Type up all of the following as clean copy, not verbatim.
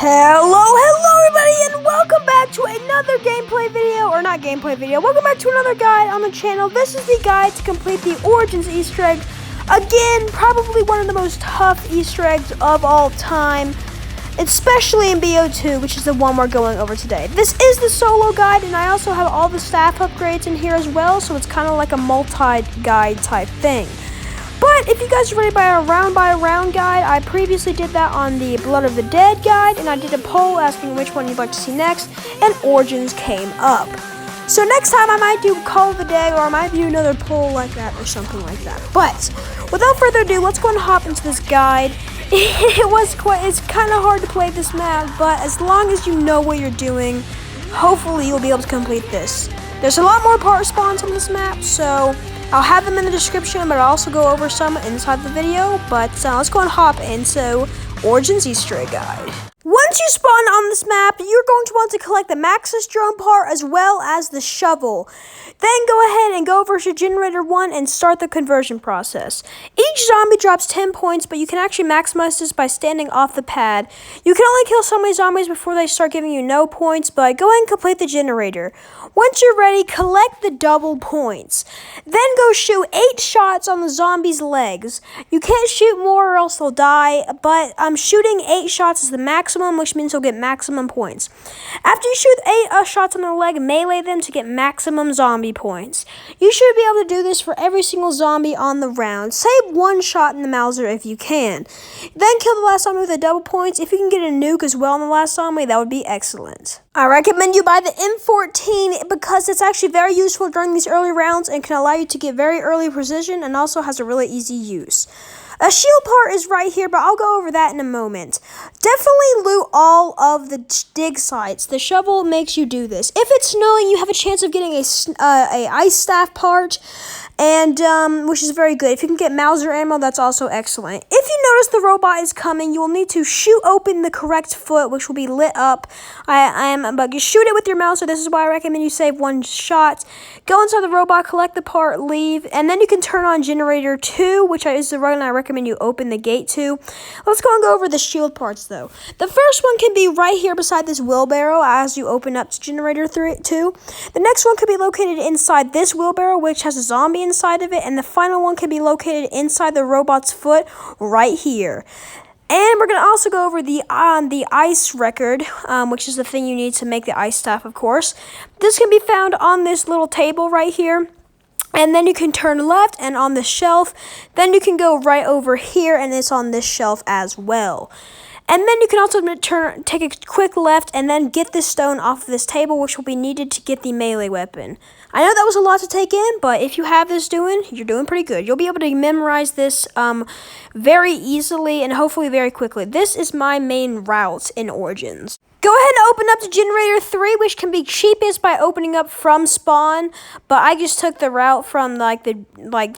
Hello everybody, and welcome back to another gameplay video, or not gameplay video, welcome back to another guide on the channel. This is the guide to complete the Origins Easter egg. Again, probably one of the most tough Easter eggs of all time, especially in BO2, which is the one we're going over today. This is the solo guide, and I also have all the staff upgrades in here as well, so it's kind of like a multi-guide type thing. But if you guys are ready by a round guide, I previously did that on the Blood of the Dead guide, and I did a poll asking which one you'd like to see next, and Origins came up. So next time I might do Call of the Day, or I might do another poll like that, or something like that. But without further ado, let's go and hop into this guide. It's kind of hard to play this map, but as long as you know what you're doing, hopefully you'll be able to complete this. There's a lot more part spawns on this map, so I'll have them in the description, but I'll also go over some inside the video. But let's go and hop into Origins Easter egg guide. Once you spawn on this map, you're going to want to collect the Maxis drone part as well as the shovel. Then go ahead and go over to Generator 1 and start the conversion process. Each zombie drops 10 points, but you can actually maximize this by standing off the pad. You can only kill so many zombies before they start giving you no points, but go ahead and complete the generator. Once you're ready, collect the double points. Then go shoot 8 shots on the zombie's legs. You can't shoot more or else they'll die, but shooting 8 shots is the maximum, which means you'll get maximum points. After you shoot 8 shots on the leg, melee them to get maximum zombie points. You should be able to do this for every single zombie on the round. Save 1 shot in the Mauser if you can. Then kill the last zombie with the double points. If you can get a nuke as well on the last zombie, that would be excellent. I recommend you buy the M14 because it's actually very useful during these early rounds and can allow you to get very early precision, and also has a really easy use. A shield part is right here, but I'll go over that in a moment. Definitely loot all of the dig sites. The shovel makes you do this. If it's snowing, you have a chance of getting a ice staff part, and which is very good. If you can get Mauser ammo, that's also excellent. If you notice the robot is coming, you will need to shoot open the correct foot, which will be lit up. But you shoot it with your Mauser. This is why I recommend you save 1 shot. Go inside the robot, collect the part, leave, and then you can turn on Generator 2, which is the run I recommend you open the gate to. Let's go and go over the shield parts, though. The first one can be right here beside this wheelbarrow as you open up to Generator 2. The next one could be located inside this wheelbarrow, which has a zombie inside of it, and the final one can be located inside the robot's foot right here. And we're going to also go over the ice record, which is the thing you need to make the ice staff, of course. This can be found on this little table right here. And then you can turn left and on the shelf. Then you can go right over here, and it's on this shelf as well. And then you can also take a quick left and then get this stone off of this table, which will be needed to get the melee weapon. I know that was a lot to take in, but if you have this you're doing pretty good. You'll be able to memorize this very easily and hopefully very quickly. This is my main route in Origins. Go ahead and open up to Generator 3, which can be cheapest by opening up from spawn, but I just took the route from the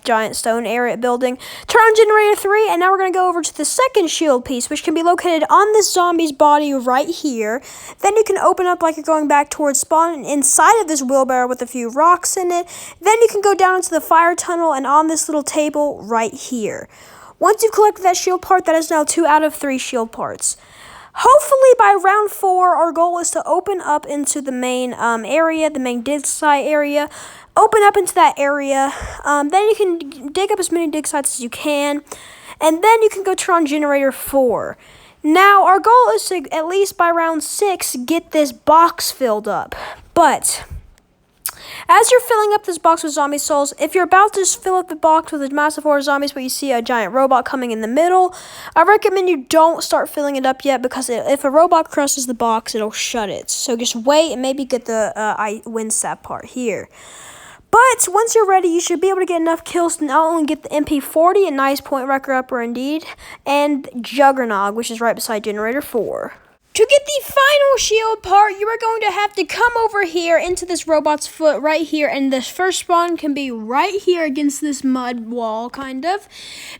giant stone area building. Turn on Generator 3, and now we're going to go over to the second shield piece, which can be located on this zombie's body right here. Then you can open up like you're going back towards spawn, and inside of this wheelbarrow with a few rocks in it. Then you can go down into the fire tunnel and on this little table right here. Once you've collected that shield part, that is now 2 out of 3 shield parts. Hopefully by round 4, our goal is to open up into the main area, the main dig site area. Open up into that area. Then you can dig up as many dig sites as you can. And then you can go turn on Generator 4. Now, our goal is to, at least by round 6, get this box filled up. But as you're filling up this box with zombie souls, if you're about to fill up the box with a massive horde of zombies, but you see a giant robot coming in the middle, I recommend you don't start filling it up yet, because if a robot crosses the box, it'll shut it. So just wait and maybe get the wind sap part here. But once you're ready, you should be able to get enough kills to not only get the MP40, a nice point record upper indeed, and Juggernog, which is right beside Generator 4. To get the final shield part, you are going to have to come over here into this robot's foot right here, and the first spawn can be right here against this mud wall, kind of.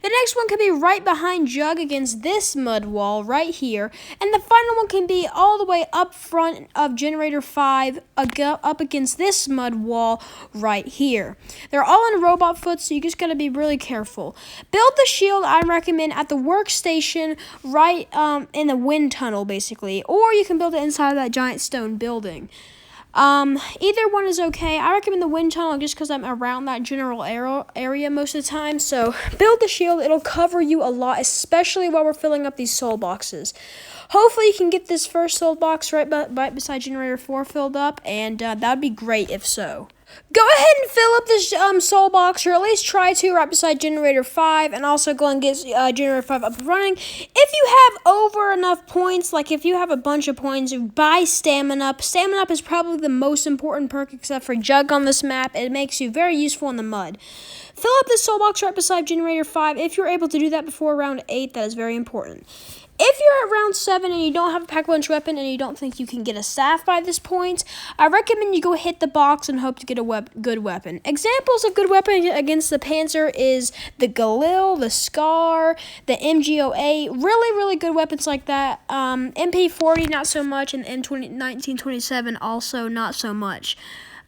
The next one can be right behind Jug against this mud wall right here, and the final one can be all the way up front of Generator 5 up against this mud wall right here. They're all on robot foot, so you just got to be really careful. Build the shield, I recommend, at the workstation right in the wind tunnel, basically. basically, or you can build it inside of that giant stone building. Either one is okay. I recommend the wind tunnel just because I'm around that general area most of the time. So build the shield. It'll cover you a lot, especially while we're filling up these soul boxes. Hopefully you can get this first soul box right beside generator 4 filled up, and that would be great if so. Go ahead and fill up this soul box, or at least try to, right beside generator 5, and also go and get generator 5 up and running. If you have over enough points, like if you have a bunch of points, buy stamina up. Stamina up is probably the most important perk except for Jug on this map. It makes you very useful in the mud. Fill up this soul box right beside generator 5. If you're able to do that before round 8, that is very important. If you're at round 7 and you don't have a pack-a-punch weapon and you don't think you can get a staff by this point, I recommend you go hit the box and hope to get a good weapon. Examples of good weapons against the Panzer is the Galil, the Scar, the MG08. Really good weapons like that. MP40, not so much, and M1927 also not so much.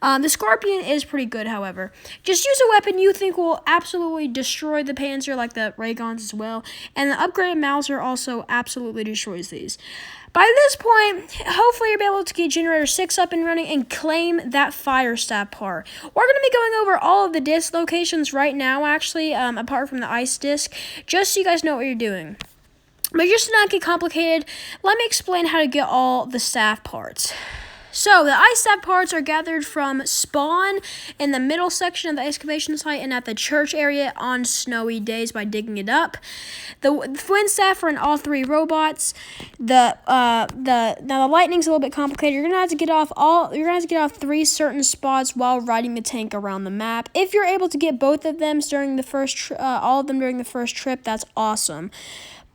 The Scorpion is pretty good, however. Just use a weapon you think will absolutely destroy the Panzer, like the ray guns as well. And the upgraded Mauser also absolutely destroys these. By this point, hopefully you'll be able to get generator 6 up and running and claim that fire staff part. We're going to be going over all of the disc locations right now, actually, apart from the ice disc, just so you guys know what you're doing. But just to not get complicated, let me explain how to get all the staff parts. So, the ice staff parts are gathered from spawn in the middle section of the excavation site and at the church area on snowy days by digging it up. The wind staff are in all 3 robots. Now the lightning's a little bit complicated. You're gonna have to get off 3 certain spots while riding the tank around the map. If you're able to get both of them during the first all of them during the first trip, that's awesome.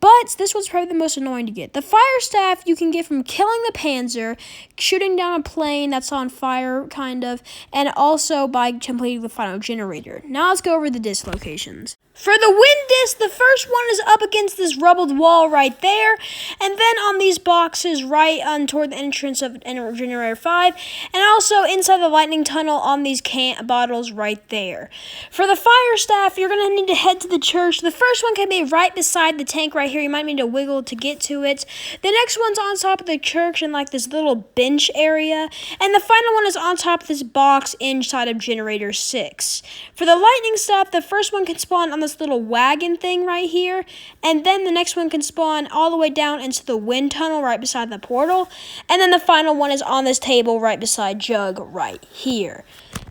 But this one's probably the most annoying to get. The fire staff you can get from killing the Panzer, shooting down a plane that's on fire, kind of, and also by completing the final generator. Now let's go over the disc locations. For the wind disc, the first one is up against this rubbled wall right there, and then on these boxes right toward the entrance of generator 5, and also inside the lightning tunnel on these bottles right there. For the fire staff, you're going to need to head to the church. The first one can be right beside the tank right here. You might need to wiggle to get to it. The next one's on top of the church in like this little bench area, and the final one is on top of this box inside of generator 6. For the lightning staff, the first one can spawn on this little wagon thing right here, and then the next one can spawn all the way down into the wind tunnel right beside the portal, and then the final one is on this table right beside Jug right here.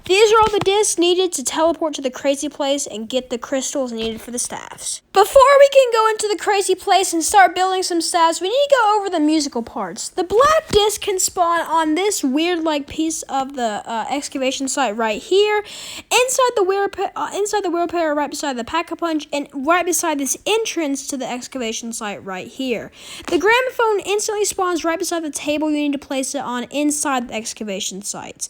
These are all the discs needed to teleport to the crazy place and get the crystals needed for the staffs. Before we can go into the crazy place and start building some staffs, we need to go over the musical parts. The black disc can spawn on this weird like piece of the excavation site right here, inside the wheelbarrow right beside the pack-a-punch, and right beside this entrance to the excavation site right here. The gramophone instantly spawns right beside the table you need to place it on inside the excavation site.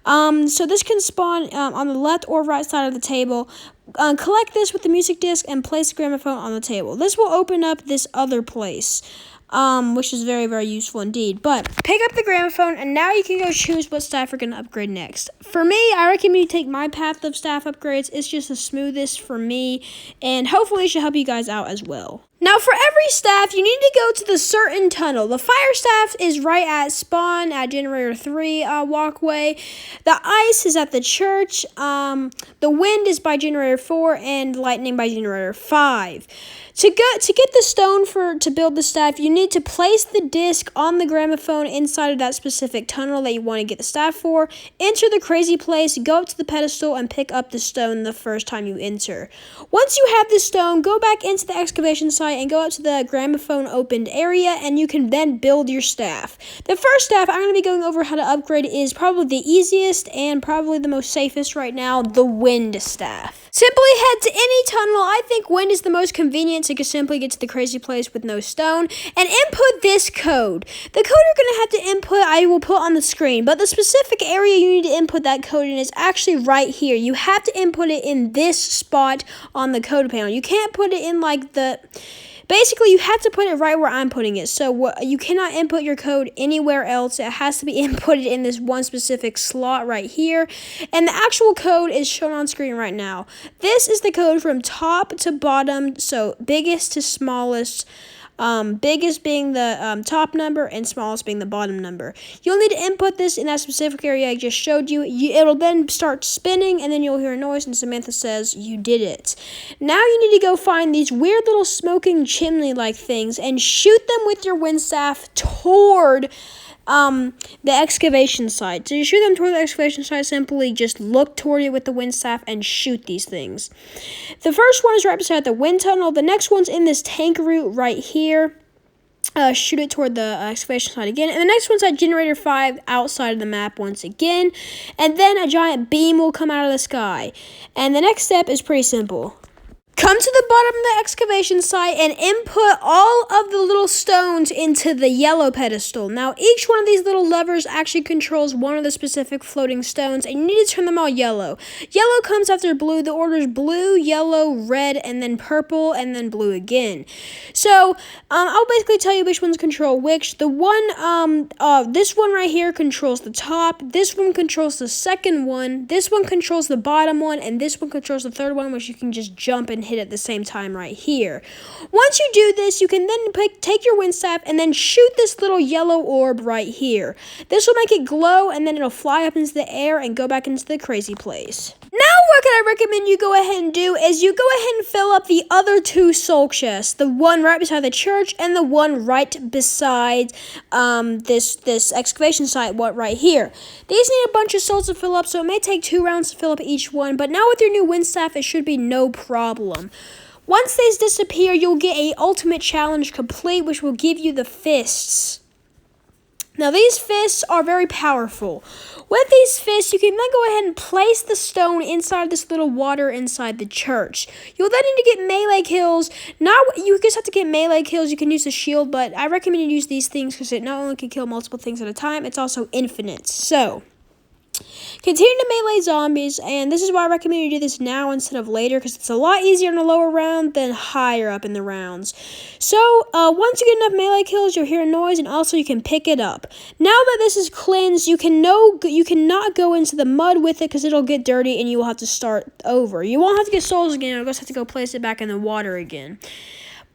So this can spawn on the left or right side of the table. Collect this with the music disc and place the gramophone on the table. This will open up this other place, which is very useful indeed. But pick up the gramophone, and now you can go choose what staff you're going to upgrade next. For me, I recommend you take my path of staff upgrades. It's just the smoothest for me, and hopefully it should help you guys out as well. Now, for every staff, you need to go to the certain tunnel. The fire staff is right at spawn at generator 3 walkway. The ice is at the church. The wind is by generator 4, and lightning by generator 5. To get the stone to build the staff, you need to place the disc on the gramophone inside of that specific tunnel that you want to get the staff for. Enter the crazy place, go up to the pedestal, and pick up the stone the first time you enter. Once you have the stone, go back into the excavation site and go up to the gramophone opened area, and you can then build your staff. The first staff I'm going to be going over how to upgrade is probably the easiest and probably the most safest right now, the wind staff. Simply head to any tunnel. I think wind is the most convenient to simply get to the crazy place with no stone, and input this code. The code you're going to have to input I will put on the screen, but the specific area you need to input that code in is actually right here. You have to input it in this spot on the code panel. You can't put it in like the... Basically, you have to put it right where I'm putting it. So you cannot input your code anywhere else. It has to be inputted in this one specific slot right here. And the actual code is shown on screen right now. This is the code from top to bottom, so biggest to smallest. biggest being the top number and smallest being the bottom number. You'll need to input this in that specific area I just showed you. It'll then start spinning, and then you'll hear a noise, and Samantha says, you did it. Now you need to go find these weird little smoking chimney-like things and shoot them with your wind staff toward the excavation site. So you shoot them toward the excavation site, simply just look toward it with the wind staff and shoot these things. The first one is right beside the wind tunnel. The next one's in this tank route right here. Shoot it toward the excavation site again. And the next one's at generator 5 outside of the map once again. And then a giant beam will come out of the sky. And the next step is pretty simple. Come to the bottom of the excavation site and input all of the little stones into the yellow pedestal. Now, each one of these little levers actually controls one of the specific floating stones, and you need to turn them all yellow. Yellow comes after blue. The order is blue, yellow, red, and then purple, and then blue again. So, I'll basically tell you which ones control which. The one, this one right here controls the top. This one controls the second one. This one controls the bottom one, and this one controls the third one, which you can just jump and hit at the same time right here. Once you do this, you can then take your wind staff and then shoot this little yellow orb right here. This will make it glow, and then it'll fly up into the air and go back into the crazy place. Now what can I recommend you go ahead and do is you go ahead and fill up the other two soul chests, the one right beside the church and the one right beside this excavation site right here. These need a bunch of souls to fill up, so it may take 2 rounds to fill up each one, but now with your new wind staff, it should be no problem. Once these disappear, you'll get a ultimate challenge complete, which will give you the fists. Now, these fists are very powerful. With these fists, you can then go ahead and place the stone inside this little water inside the church. You'll then need to get melee kills. You just have to get melee kills. You can use the shield, but I recommend you use these things because it not only can kill multiple things at a time, it's also infinite. So, continue to melee zombies, and this is why I recommend you do this now instead of later, because it's a lot easier in the lower round than higher up in the rounds. So, once you get enough melee kills, you'll hear a noise, and also you can pick it up. Now that this is cleansed, you cannot go into the mud with it, because it'll get dirty, and you will have to start over. You won't have to get souls again, you'll just have to go place it back in the water again.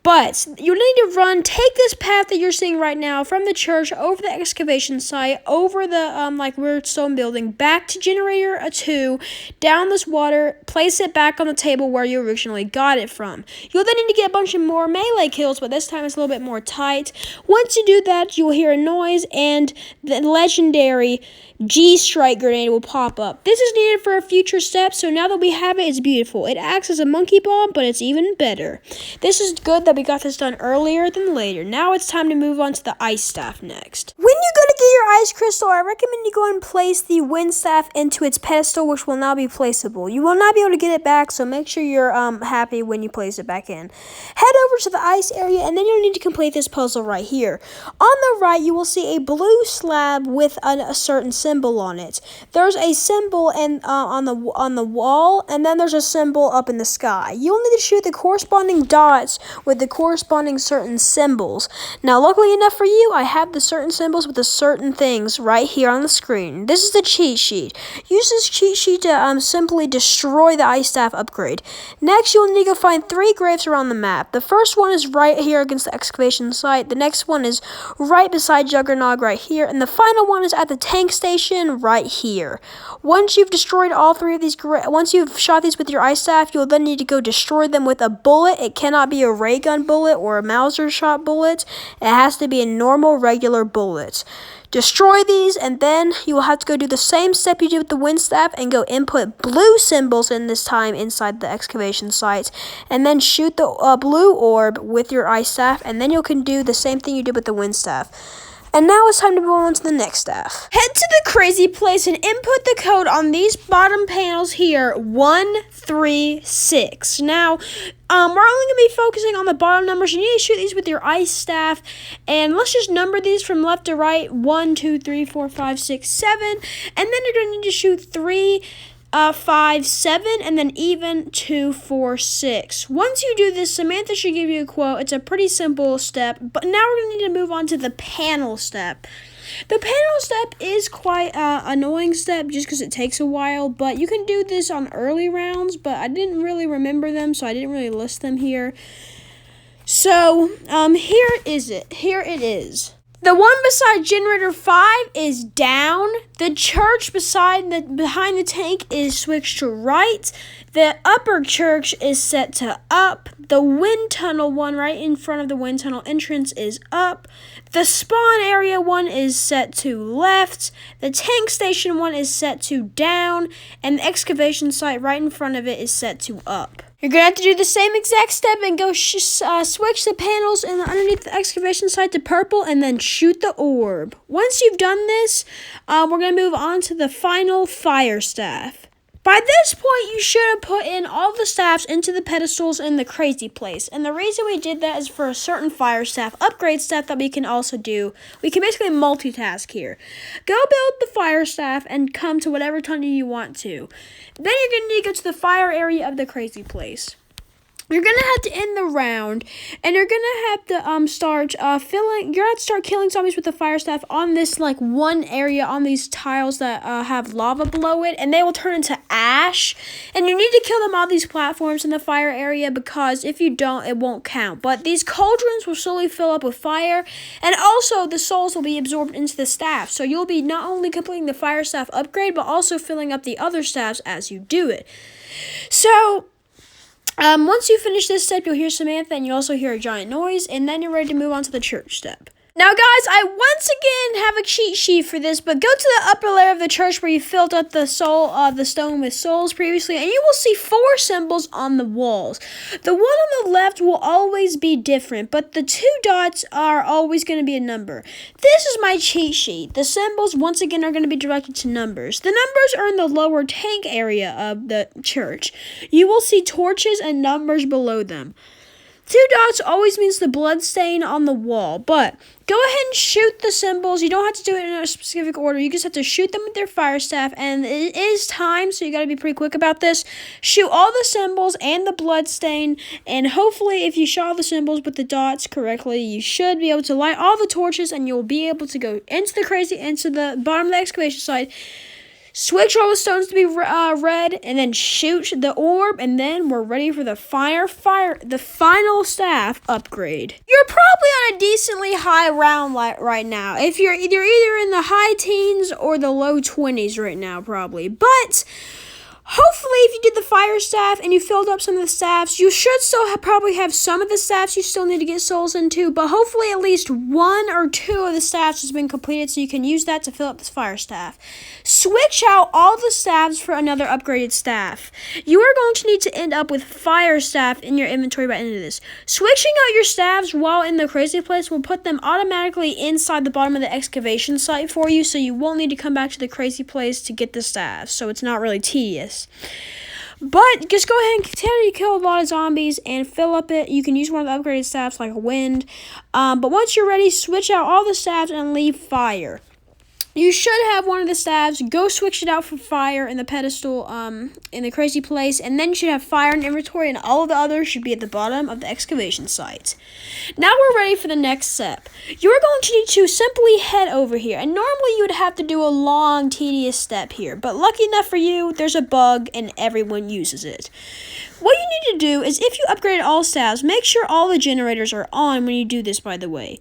But you need to take this path that you're seeing right now from the church over the excavation site, over the weird stone building, back to generator 2, down this water, place it back on the table where you originally got it from. You'll then need to get a bunch of more melee kills, but this time it's a little bit more tight. Once you do that, you will hear a noise, and the legendary G-Strike grenade will pop up. This is needed for a future step, so now that we have it, it's beautiful. It acts as a monkey bomb, but it's even better. This is good that we got this done earlier than later. Now it's time to move on to the ice staff next. When you go to get your ice crystal, I recommend you go and place the wind staff into its pedestal, which will now be placeable. You will not be able to get it back, so make sure you're happy when you place it back in. Head over to the ice area, and then you'll need to complete this puzzle right here. On the right, you will see a blue slab with a certain symbol on it. There's a symbol on the wall, and then there's a symbol up in the sky. You'll need to shoot the corresponding dots with the corresponding certain symbols. Now, luckily enough for you, I have the certain symbols with the certain things right here on the screen. This is the cheat sheet. Use this cheat sheet to simply destroy the ice staff upgrade. Next, you'll need to go find 3 graves around the map. The first one is right here against the excavation site. The next one is right beside Juggernog right here, and the final one is at the tank station right here. Once you've destroyed all 3 of these, once you've shot these with your ice staff, you'll then need to go destroy them with a bullet. It cannot be a ray gun bullet or a Mauser shot bullet. It has to be a normal, regular bullet. Destroy these, and then you will have to go do the same step you did with the wind staff and go input blue symbols in this time inside the excavation site, and then shoot the blue orb with your ice staff, and then you can do the same thing you did with the wind staff. And now it's time to move on to the next staff. Head to the crazy place and input the code on these bottom panels here, 136. Now, we're only going to be focusing on the bottom numbers. You need to shoot these with your ice staff. And let's just number these from left to right, 1, 2, 3, 4, 5, 6, 7. And then you're going to need to shoot 3, 5, 7, and then even 2, 4, 6. Once you do this, Samantha should give you a quote. It's a pretty simple step, but now we're going to need to move on to the panel step. The panel step is quite an annoying step just because it takes a while, but you can do this on early rounds, but I didn't really remember them, so I didn't really list them here. So, here it is. The one beside generator 5 is down. The church behind the tank is switched to right. The upper church is set to up. The wind tunnel one right in front of the wind tunnel entrance is up. The spawn area one is set to left. The tank station one is set to down. And the excavation site right in front of it is set to up. You're going to have to do the same exact step and go switch the panels underneath the excavation site to purple and then shoot the orb. Once you've done this, we're going to move on to the final fire staff. By this point, you should have put in all the staffs into the pedestals in the crazy place. And the reason we did that is for a certain fire staff upgrade step that we can also do. We can basically multitask here. Go build the fire staff and come to whatever tunnel you want to. Then you're going to need to go to the fire area of the crazy place. You're going to have to end the round, and you're going to have to start killing zombies with the fire staff on this, one area on these tiles that have lava below it, and they will turn into ash. And you need to kill them on these platforms in the fire area, because if you don't, it won't count. But these cauldrons will slowly fill up with fire, and also the souls will be absorbed into the staff. So you'll be not only completing the fire staff upgrade, but also filling up the other staffs as you do it. So once you finish this step, you'll hear Samantha, and you'll also hear a giant noise, and then you're ready to move on to the church step. Now, guys, I once again have a cheat sheet for this, but go to the upper layer of the church where you filled up the stone with souls previously, and you will see 4 symbols on the walls. The one on the left will always be different, but the 2 dots are always going to be a number. This is my cheat sheet. The symbols, once again, are going to be directed to numbers. The numbers are in the lower tank area of the church. You will see torches and numbers below them. 2 dots always means the blood stain on the wall, but go ahead and shoot the symbols. You don't have to do it in a specific order. You just have to shoot them with their fire staff, and it is timed, so you got to be pretty quick about this. Shoot all the symbols and the blood stain, and hopefully if you shot all the symbols with the dots correctly, you should be able to light all the torches, and you'll be able to go into the bottom of the excavation site, switch all the stones to be red, and then shoot the orb, and then we're ready for the the final staff upgrade. You're probably on a decently high round right now. If you're either in the high teens or the low 20s right now, probably. But hopefully, if you did the fire staff and you filled up some of the staffs, you should still probably have some of the staffs you still need to get souls into, but hopefully at least 1 or 2 of the staffs has been completed, so you can use that to fill up this fire staff. Switch out all the staffs for another upgraded staff. You are going to need to end up with fire staff in your inventory by the end of this. Switching out your staffs while in the crazy place will put them automatically inside the bottom of the excavation site for you, so you won't need to come back to the crazy place to get the staffs, so it's not really tedious. But just go ahead and continue to kill a lot of zombies and fill up it. You can use one of the upgraded staffs like a wind. But once you're ready, switch out all the staffs and leave fire. You should have one of the staffs. Go switch it out for fire in the pedestal in the crazy place. And then you should have fire in inventory, and all of the others should be at the bottom of the excavation site. Now we're ready for the next step. You're going to need to simply head over here. And normally you would have to do a long, tedious step here. But lucky enough for you, there's a bug and everyone uses it. What you need to do is, if you upgrade all staffs, make sure all the generators are on when you do this, by the way.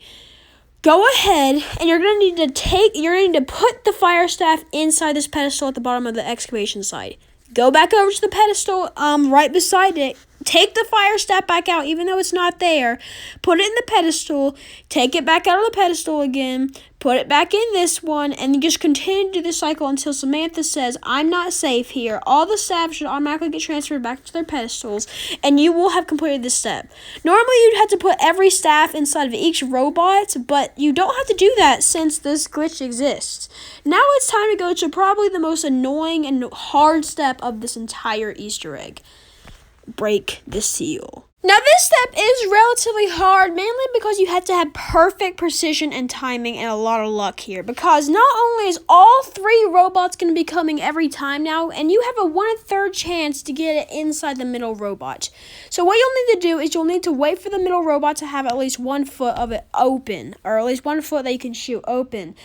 Go ahead, and you're going to need to put the fire staff inside this pedestal at the bottom of the excavation site. Go back over to the pedestal right beside it. Take the fire staff back out, even though it's not there. Put it in the pedestal. Take it back out of the pedestal again. Put it back in this one, and just continue to do this cycle until Samantha says, "I'm not safe here." All the staff should automatically get transferred back to their pedestals, and you will have completed this step. Normally, you'd have to put every staff inside of each robot, but you don't have to do that since this glitch exists. Now it's time to go to probably the most annoying and hard step of this entire Easter egg. Break the seal. Now this step is relatively hard, mainly because you have to have perfect precision and timing and a lot of luck here, because not only is all 3 robots going to be coming every time now, and you have a 1/3 chance to get it inside the middle robot. So what you'll need to do is you'll need to wait for the middle robot to have at least 1 foot of it open, or at least 1 foot that you can shoot open.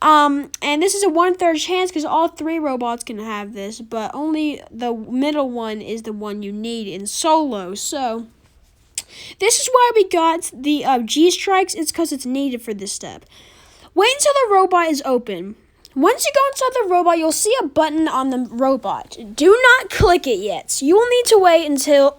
And this is a 1/3 chance because all 3 robots can have this, but only the middle one is the one you need in solo. So This is why we got the G strikes. It's because it's needed for this step. Wait until the robot is open. Once you go inside the robot, you'll see a button on the robot. Do not click it yet. So you will need to wait until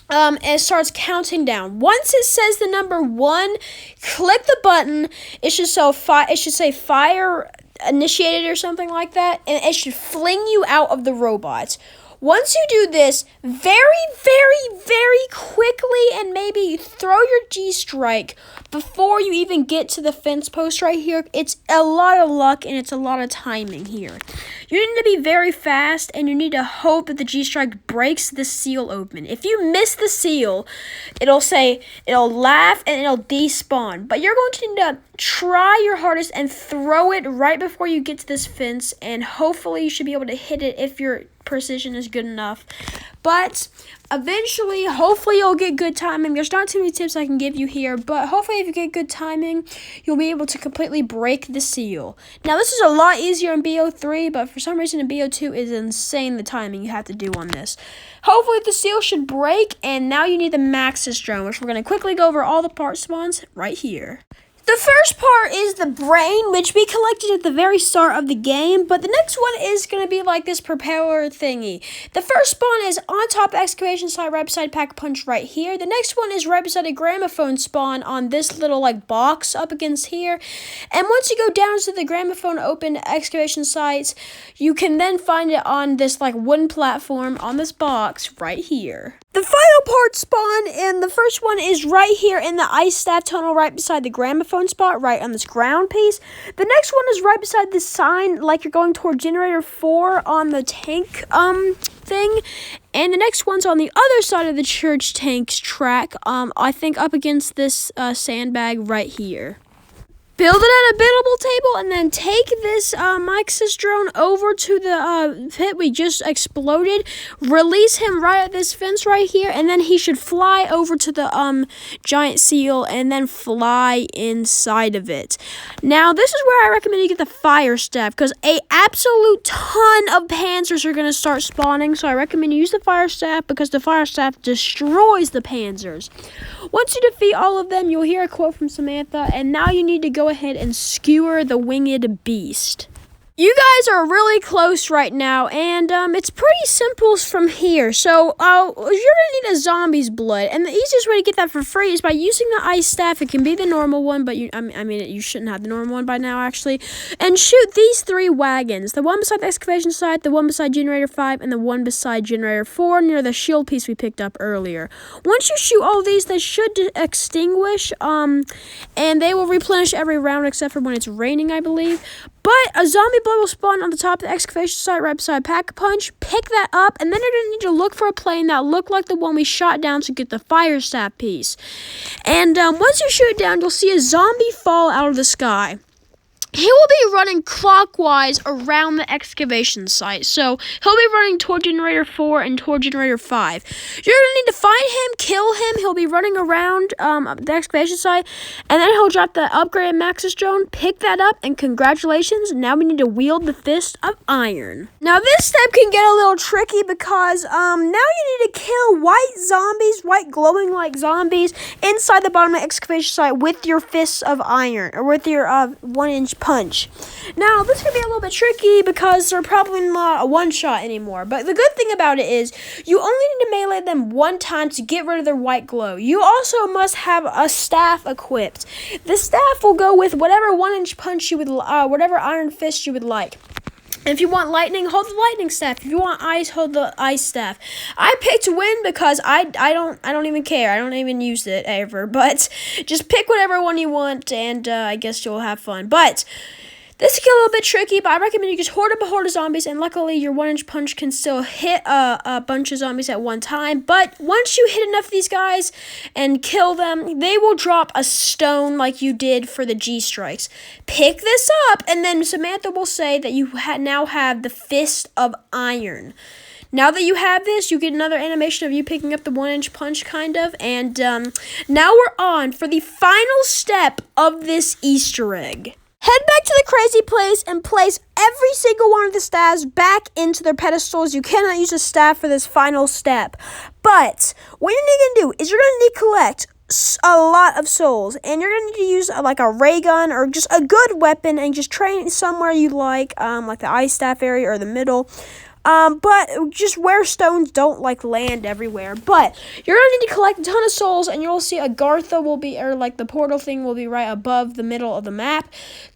it starts counting down. Once it says the number 1, click the button. It should say fire initiated or something like that, and it should fling you out of the robot. Once you do this, very, very, very quickly, and maybe throw your G-strike before you even get to the fence post right here. It's a lot of luck, and it's a lot of timing here. You need to be very fast, and you need to hope that the G-strike breaks the seal open. If you miss the seal, it'll laugh, and it'll despawn. But you're going to need to try your hardest and throw it right before you get to this fence, and hopefully you should be able to hit it if your precision is good enough. But eventually, hopefully you'll get good timing. There's not too many tips I can give you here, but hopefully if you get good timing, you'll be able to completely break the seal. Now, this is a lot easier in BO3, but for some reason in BO2 is insane the timing you have to do on this. Hopefully the seal should break, and now you need the Maxis drone, which we're going to quickly go over all the part spawns right here. The first part is the brain, which we collected at the very start of the game, but the next one is going to be like this propeller thingy. The first spawn is on top of the excavation site right beside Pack-a-Punch right here. The next one is right beside a gramophone spawn on this little like box up against here. And once you go down to the gramophone open excavation sites, you can then find it on this like wooden platform on this box right here. The final part spawn, and the first one is right here in the ice staff tunnel right beside the gramophone spot, right on this ground piece. The next one is right beside this sign, like you're going toward generator 4 on the tank thing. And the next one's on the other side of the church tank's track, I think up against this sandbag right here. Build it at a biddable table, and then take this Maxis drone over to the pit we just exploded. Release him right at this fence right here, and then he should fly over to the giant seal and then fly inside of it. Now, this is where I recommend you get the fire staff, because a absolute ton of panzers are going to start spawning, so I recommend you use the fire staff because the fire staff destroys the panzers. Once you defeat all of them, you'll hear a quote from Samantha, and now you need to go ahead and skewer the winged beast. You guys are really close right now, and it's pretty simple from here. So you're going to need a zombie's blood, and the easiest way to get that for free is by using the ice staff. It can be the normal one, but you shouldn't have the normal one by now, actually. And shoot these 3 wagons, the one beside the excavation site, the one beside generator 5, and the one beside generator 4 near the shield piece we picked up earlier. Once you shoot all these, they should extinguish, and they will replenish every round except for when it's raining, I believe. But a zombie blood will spawn on the top of the excavation site right beside Pack-a-Punch. Pick that up, and then you're going to need to look for a plane that looked like the one we shot down to get the fire staff piece. And once you shoot it down, you'll see a zombie fall out of the sky. He will be running clockwise around the excavation site. So he'll be running toward generator 4 and toward generator 5. You're going to need to find him, kill him. He'll be running around the excavation site. And then he'll drop the upgraded Maxis drone. Pick that up, and congratulations. Now we need to wield the fist of iron. Now this step can get a little tricky because now you need to kill white glowing like zombies inside the bottom of the excavation site with your fists of iron, or with your 1-inch punch. Now, this can be a little bit tricky because they're probably not a one-shot anymore, but the good thing about it is you only need to melee them one time to get rid of their white glow. You also must have a staff equipped. The staff will go with whatever 1-inch punch you would, whatever iron fist you would like. If you want lightning, hold the lightning staff. If you want ice, hold the ice staff. I picked wind because I don't even care. I don't even use it ever. But just pick whatever one you want, and I guess you'll have fun. But this can get a little bit tricky, but I recommend you just horde up a horde of zombies, and luckily your 1-inch punch can still hit a bunch of zombies at one time. But once you hit enough of these guys and kill them, they will drop a stone like you did for the G-strikes. Pick this up, and then Samantha will say that you now have the fist of iron. Now that you have this, you get another animation of you picking up the 1-inch punch, kind of. And now we're on for the final step of this Easter egg. Head back to the crazy place and place every single one of the staffs back into their pedestals. You cannot use a staff for this final step. But what you're going to do is you're going to need to collect a lot of souls. And you're going to need to use like a ray gun or just a good weapon and just train somewhere you like the ice staff area or the middle. But just where stones don't like land everywhere. But you're gonna need to collect a ton of souls, and you'll see Agartha will be, or like the portal thing will be right above the middle of the map.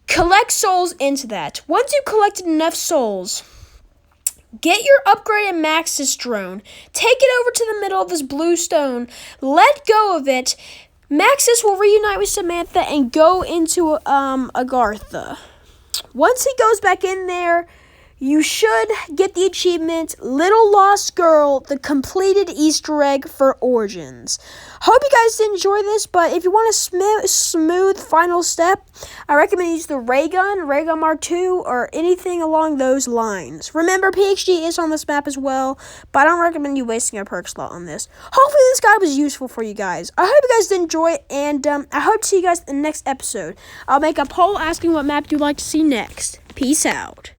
Collect souls into that. Once you've collected enough souls, get your upgraded Maxis drone. Take it over to the middle of this blue stone. Let go of it. Maxis will reunite with Samantha and go into Agartha. Once he goes back in there, you should get the achievement, Little Lost Girl, the completed Easter egg for Origins. Hope you guys did enjoy this, but if you want a smooth final step, I recommend use the Ray Gun Mark II, or anything along those lines. Remember, PhD is on this map as well, but I don't recommend you wasting a perk slot on this. Hopefully this guide was useful for you guys. I hope you guys did enjoy it, and I hope to see you guys in the next episode. I'll make a poll asking what map you'd like to see next. Peace out.